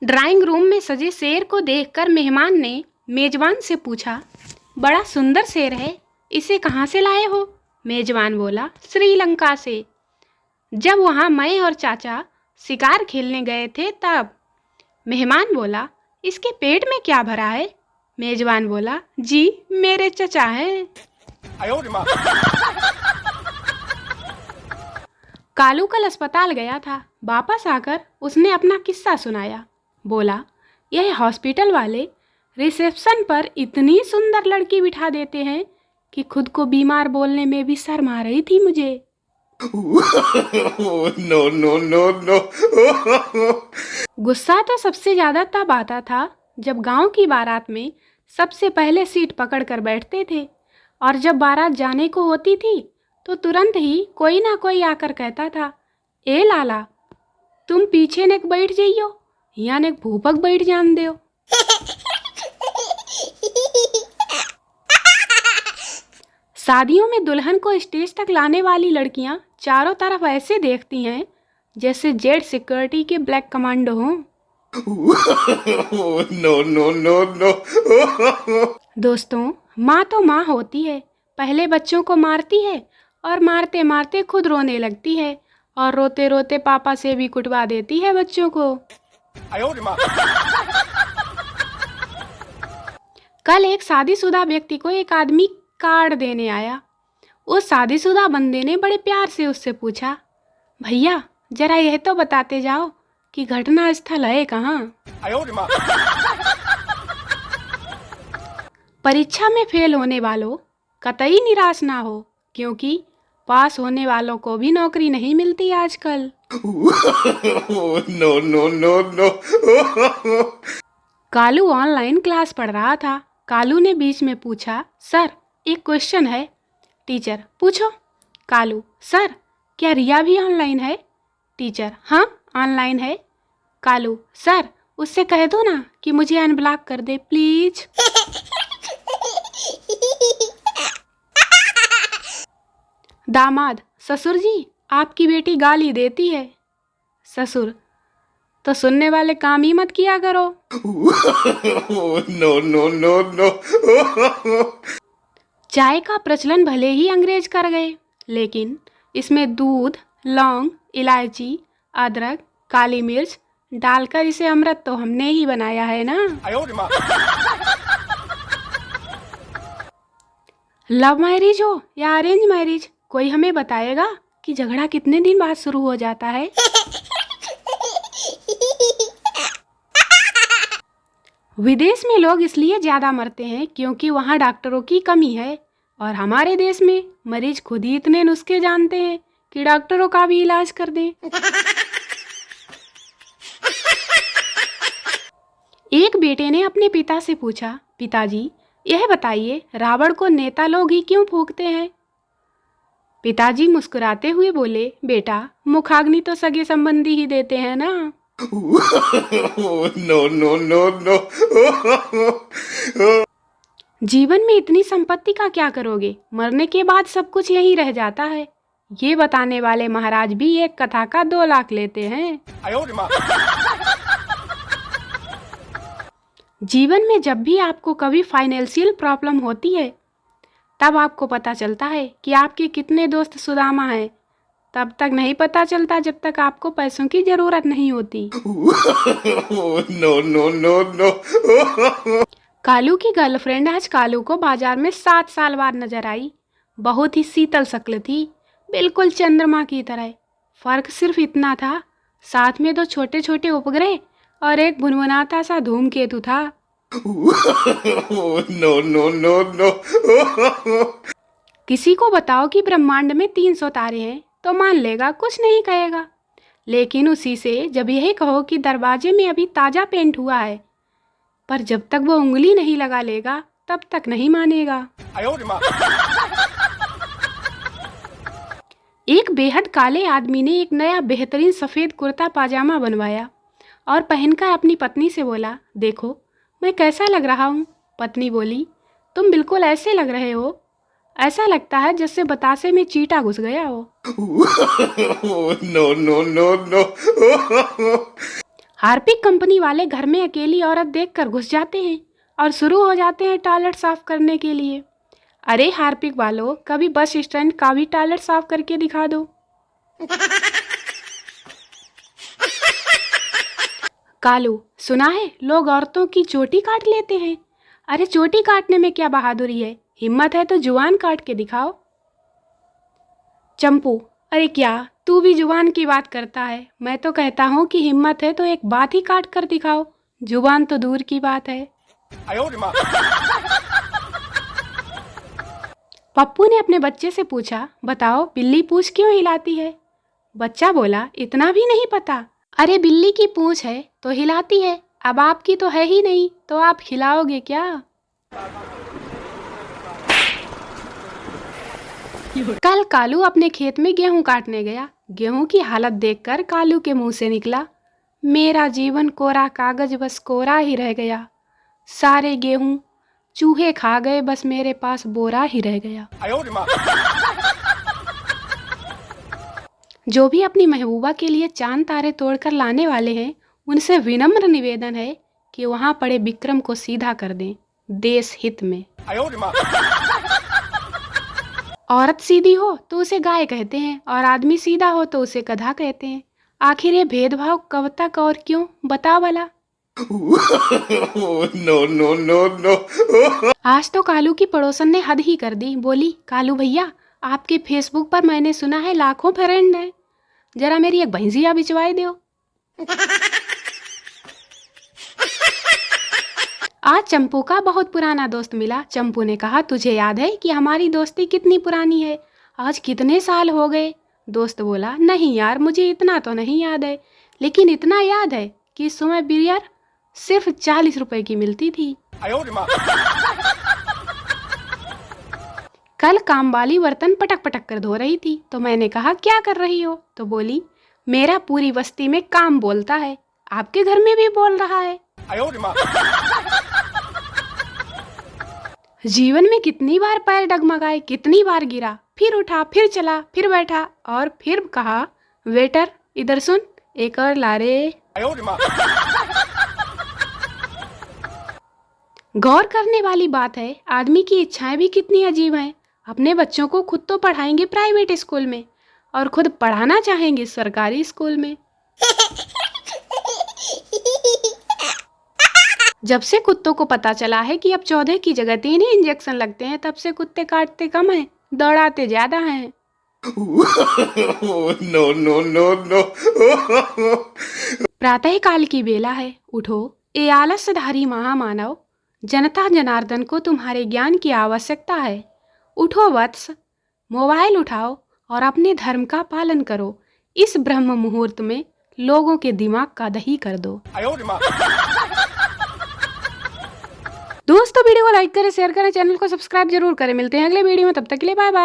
Drawing room में सजे शेर को देखकर मेहमान ने मेजबान से पूछा, बड़ा सुंदर शेर है, इसे कहाँ से लाए हो? मेजबान बोला, श्रीलंका से। जब वहाँ मैं और चाचा शिकार खेलने गए थे तब। मेहमान बोला, इसके पेट में क्या भरा है? मेजबान बोला, जी मेरे चचा हैं। कालू कल अस्पताल गया था। वापस आकर उसने अपना किस्सा सुनाया। बोला, यह हॉस्पिटल वाले रिसेप्शन पर इतनी सुंदर लड़की बिठा देते हैं कि खुद को बीमार बोलने में भी शर्म आ रही थी मुझे। No no no no. गुस्सा तो सबसे ज्यादा तब आता था जब गांव की बारात में सबसे पहले सीट पकड़कर बैठते थे और जब बारात जाने को होती थी तो तुरंत ही कोई ना कोई आकर कहता था, ए लाला तुम पीछे ने बैठ जाइयो या ने भूपक बैठ जान दो। शादियों में दुल्हन को स्टेज तक लाने वाली लड़कियां चारों तरफ ऐसे देखती हैं जैसे जेड सिक्योरिटी के ब्लैक कमांडो हों। No no no no. दोस्तों, माँ तो माँ होती है, पहले बच्चों को मारती है और मारते मारते खुद रोने लगती है और रोते रोते पापा से भी कुटवा देती है बच्चों को। कल एक शादीशुदा व्यक्ति को एक आदमी कार्ड देने आया। उस शादीशुदा बंदे ने बड़े प्यार से उससे पूछा, भैया जरा यह तो बताते जाओ कि घटना स्थल है कहाँ? परीक्षा में फेल होने वालों कतई निराश ना हो, क्योंकि पास होने वालों को भी नौकरी नहीं मिलती आजकल। No no no no. कालू ऑनलाइन क्लास पढ़ रहा था। कालू ने बीच में पूछा, सर एक क्वेश्चन है। टीचर, पूछो। कालू, सर क्या रिया भी ऑनलाइन है? टीचर, हाँ ऑनलाइन है। कालू, सर उससे कह दो ना कि मुझे अनब्लॉक कर दे प्लीज। दामाद, ससुर जी आपकी बेटी गाली देती है। ससुर, तो सुनने वाले काम ही मत किया करो। No no no no. चाय का प्रचलन भले ही अंग्रेज कर गए, लेकिन इसमें दूध, लौंग, इलायची, अदरक, काली मिर्च डालकर इसे अमृत तो हमने ही बनाया है ना। लव मैरिज हो या अरेंज मैरिज, कोई हमें बताएगा कि झगड़ा कितने दिन बाद शुरू हो जाता है? विदेश में लोग इसलिए ज्यादा मरते हैं क्योंकि वहाँ डॉक्टरों की कमी है, और हमारे देश में मरीज खुद ही इतने नुस्खे जानते हैं कि डॉक्टरों का भी इलाज कर दें। एक बेटे ने अपने पिता से पूछा, पिताजी यह बताइए रावण को नेता लोग ही क्यों फूंकते हैं? पिताजी मुस्कुराते हुए बोले, बेटा मुखाग्नि तो सगे संबंधी ही देते हैं ना। No no no no. जीवन में इतनी संपत्ति का क्या करोगे, मरने के बाद सब कुछ यहीं रह जाता है। ये बताने वाले महाराज भी एक कथा का 2 लाख लेते हैं। जीवन में जब भी आपको कभी फाइनेंशियल प्रॉब्लम होती है तब आपको पता चलता है कि आपके कितने दोस्त सुदामा हैं। तब तक नहीं पता चलता जब तक आपको पैसों की जरूरत नहीं होती। No no no no. कालू की गर्लफ्रेंड आज कालू को बाजार में 7 साल बाद नजर आई। बहुत ही शीतल शक्ल थी, बिल्कुल चंद्रमा की तरह। फर्क सिर्फ इतना था, साथ में 2 छोटे छोटे उपग्रह और एक भुनभुनाता सा धूमकेतु था। No no no no. किसी को बताओ कि ब्रह्मांड में 300 तारे हैं तो मान लेगा, कुछ नहीं कहेगा। लेकिन उसी से जब यही कहो कि दरवाजे में अभी ताजा पेंट हुआ है, पर जब तक वो उंगली नहीं लगा लेगा तब तक नहीं मानेगा। एक बेहद काले आदमी ने एक नया बेहतरीन सफेद कुर्ता पाजामा बनवाया और पहनकर अपनी पत्नी से बोला, देखो मैं कैसा लग रहा हूँ? पत्नी बोली, तुम बिल्कुल ऐसे लग रहे हो, ऐसा लगता है जैसे बतासे में चींटा घुस गया हो। No no no no. Harpic company वाले घर में अकेली औरत देखकर घुस जाते हैं और शुरू हो जाते हैं टॉयलेट साफ करने के लिए। अरे हार्पिक वालों, कभी बस स्टैंड का भी टॉयलेट साफ करके दिखा दो। कालू, सुना है लोग औरतों की चोटी काट लेते हैं। अरे चोटी काटने में क्या बहादुरी है, हिम्मत है तो जुबान काट के दिखाओ। चंपू, अरे क्या तू भी जुबान की बात करता है? मैं तो कहता हूँ कि हिम्मत है तो एक बात ही काट कर दिखाओ, जुबान तो दूर की बात है। पप्पू ने अपने बच्चे से पूछा, बताओ बिल्ली पूंछ क्यों हिलाती है? बच्चा बोला, इतना भी नहीं पता। अरे बिल्ली की पूंछ है तो हिलाती है, अब आपकी तो है ही नहीं तो आप हिलाओगे क्या? कल कालू अपने खेत में गेहूं काटने गया। गेहूं की हालत देखकर कालू के मुंह से निकला, मेरा जीवन कोरा कागज बस कोरा ही रह गया। सारे गेहूं चूहे खा गए, बस मेरे पास बोरा ही रह गया। जो भी अपनी महबूबा के लिए चांद तारे तोड़कर लाने वाले हैं, उनसे विनम्र निवेदन है कि वहां पड़े विक्रम को सीधा कर दें, देश हित में। औरत सीधी हो तो उसे गाय कहते हैं और आदमी सीधा हो तो उसे गधा कहते हैं। आखिर ये भेदभाव कब तक और क्यों, बताओ भला। No, no, no, no. आज तो कालू की पड़ोसन ने हद ही कर दी। बोली, कालू भैया, आपके फेसबुक पर मैंने सुना है लाखों फ्रेंड हैं, जरा मेरी एक भैंसिया बिचवाई दो। आज चंपू का बहुत पुराना दोस्त मिला। चंपू ने कहा, तुझे याद है कि हमारी दोस्ती कितनी पुरानी है? आज कितने साल हो गए? दोस्त बोला, नहीं यार, मुझे इतना तो नहीं याद है, लेकिन इतना याद है कि इस समय बियर सिर्फ 40 रुपए की मिलती थी। कल काम वाली बर्तन पटक पटक कर धो रही थी तो मैंने कहा, क्या कर रही हो? तो बोली, मेरा पूरी बस्ती में काम बोलता है, आपके घर में भी बोल रहा है। जीवन में कितनी बार पैर डगमगाए, कितनी बार गिरा, फिर उठा, फिर चला, फिर बैठा और फिर कहा, वेटर इधर सुन, एक और ला रे। गौर करने वाली बात है, आदमी की इच्छाएं भी कितनी अजीब हैं। अपने बच्चों को खुद तो पढ़ाएंगे प्राइवेट स्कूल में और खुद पढ़ाना चाहेंगे सरकारी स्कूल में। जब से कुत्तों को पता चला है कि अब 14 की जगह 3 ही इंजेक्शन लगते हैं, तब से कुत्ते काटते कम हैं, दौड़ाते ज्यादा हैं। No, no, no, no. प्रातः काल की बेला है, उठो ए आलस्यधारी महामानव, जनता जनार्दन को तुम्हारे ज्ञान की आवश्यकता है। उठो वत्स, मोबाइल उठाओ और अपने धर्म का पालन करो। इस ब्रह्म मुहूर्त में लोगों के दिमाग का दही कर दो। दोस्तों वीडियो को लाइक करें, शेयर करें, चैनल को सब्सक्राइब जरूर करें। मिलते हैं अगले वीडियो में, तब तक के लिए बाय बाय।